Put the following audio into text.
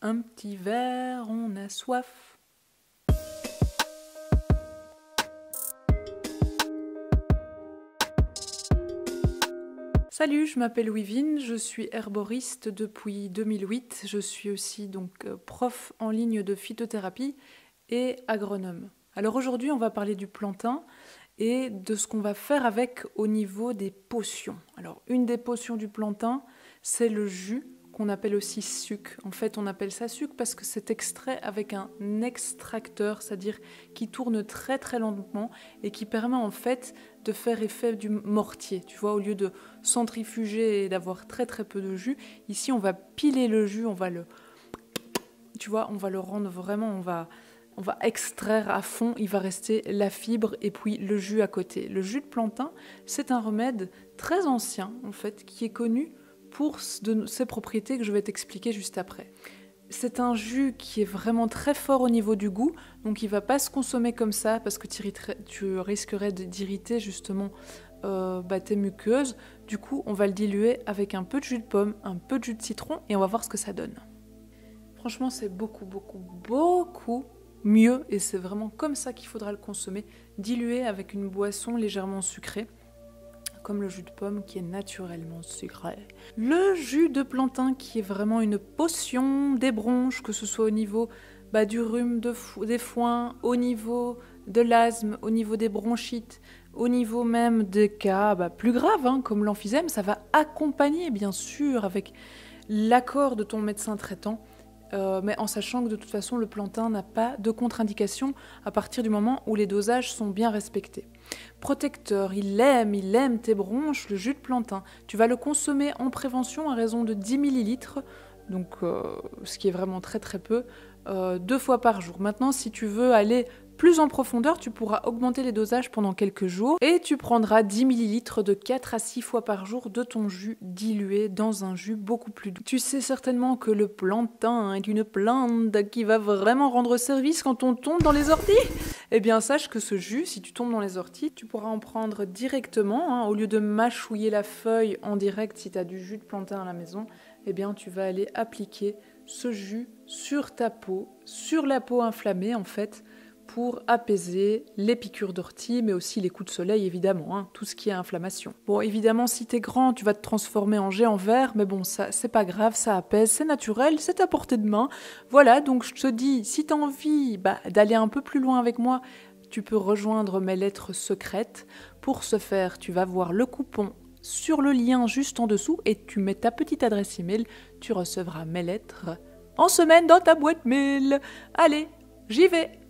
Un petit verre, on a soif. Salut, je m'appelle Wivine, je suis herboriste depuis 2008. Je suis aussi donc prof en ligne de phytothérapie et agronome. Alors aujourd'hui, on va parler du plantain et de ce qu'on va faire avec au niveau des potions. Alors une des potions du plantain, c'est le jus qu'on appelle aussi suc. En fait, on appelle ça suc parce que c'est extrait avec un extracteur, c'est-à-dire qui tourne très très lentement et qui permet en fait de faire effet du mortier. Tu vois, au lieu de centrifuger et d'avoir très très peu de jus, ici on va piler le jus, on va le rendre vraiment, on va extraire à fond, il va rester la fibre et puis le jus à côté. Le jus de plantain, c'est un remède très ancien en fait, qui est connu pour ses propriétés que je vais t'expliquer juste après. C'est un jus qui est vraiment très fort au niveau du goût, donc il ne va pas se consommer comme ça parce que tu risquerais d'irriter justement tes muqueuses. Du coup, on va le diluer avec un peu de jus de pomme, un peu de jus de citron et on va voir ce que ça donne. Franchement, c'est beaucoup mieux et c'est vraiment comme ça qu'il faudra le consommer, dilué avec une boisson légèrement sucrée, comme le jus de pomme qui est naturellement sucré. Le jus de plantain qui est vraiment une potion des bronches, que ce soit au niveau du rhume, des foins, au niveau de l'asthme, au niveau des bronchites, au niveau même des cas plus graves, comme l'emphysème, ça va accompagner bien sûr avec l'accord de ton médecin traitant, mais en sachant que de toute façon le plantain n'a pas de contre-indication à partir du moment où les dosages sont bien respectés. Protecteur, il aime tes bronches, le jus de plantain. Tu vas le consommer en prévention à raison de 10 ml, donc ce qui est vraiment très très peu, 2 fois par jour. Maintenant, si tu veux aller plus en profondeur, tu pourras augmenter les dosages pendant quelques jours et tu prendras 10 ml de 4 à 6 fois par jour de ton jus dilué dans un jus beaucoup plus doux. Tu sais certainement que le plantain est une plante qui va vraiment rendre service quand on tombe dans les orties. Eh bien, sache que ce jus, si tu tombes dans les orties, tu pourras en prendre directement, au lieu de mâchouiller la feuille en direct si tu as du jus de plantain à la maison, eh bien, tu vas aller appliquer ce jus sur ta peau, sur la peau inflammée en fait, pour apaiser les piqûres d'ortie, mais aussi les coups de soleil, évidemment, tout ce qui est inflammation. Bon, évidemment, si t'es grand, tu vas te transformer en géant vert, mais bon, ça, c'est pas grave, ça apaise, c'est naturel, c'est à portée de main. Voilà, donc je te dis, si t'as envie d'aller un peu plus loin avec moi, tu peux rejoindre mes lettres secrètes. Pour ce faire, tu vas voir le coupon sur le lien juste en dessous et tu mets ta petite adresse email, tu recevras mes lettres en semaine dans ta boîte mail. Allez, j'y vais!